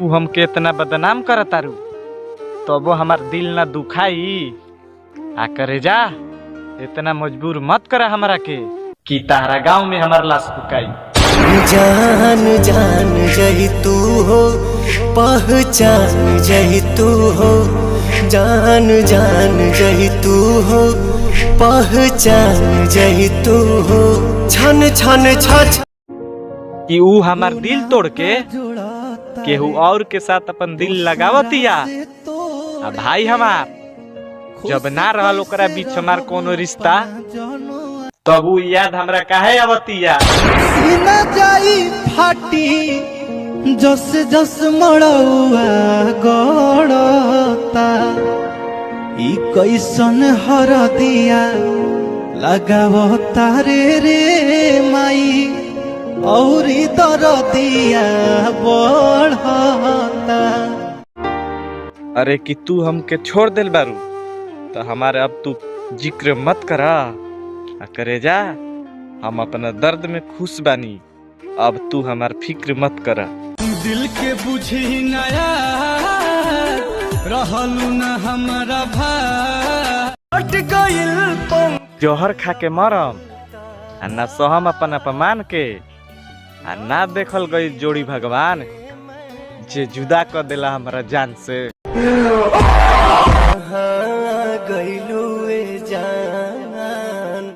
तू हमके इतना बदनाम करतारू तबो हमार दिल ना दुखाई। आ करे जा इतना मजबूर मत करा हमरा के कि तारा गांव में हमार लाश फुकाई। जान जान जही तू हो, पहचान जही तू हो, जान जान जही तू हो, पहचान जही तू हो, छन छन छछ कि ऊ हमार दिल तोड़ के केहू और के साथ अपन दिल लगावतिया। आ भाई हमार जब ना रहल ओकरा बीच हमार कोनो रिश्ता तब ऊ याद हमरा काहे आवतिया। सीना जाई फाटी जस जस मड़ौआ गड़ता, ई कैसन हरदिया लगावता रे माई, और दरदिया बढ़ता। अरे कि तू हमके छोड़ दिल बारू तो हमारे अब तू जिक्र मत करा। आ करे जा हम अपना दर्द में खुश बानी, अब तू हमार फिक्र मत करा। दिल के बुझी नया रहलू न हमारा भाट गइल जहर खा के मरम आ ना सहम अपन अपमान के, आ ना देखल गई जोड़ी भगवान जे जुदा कर देला हमारा जान से। गइलू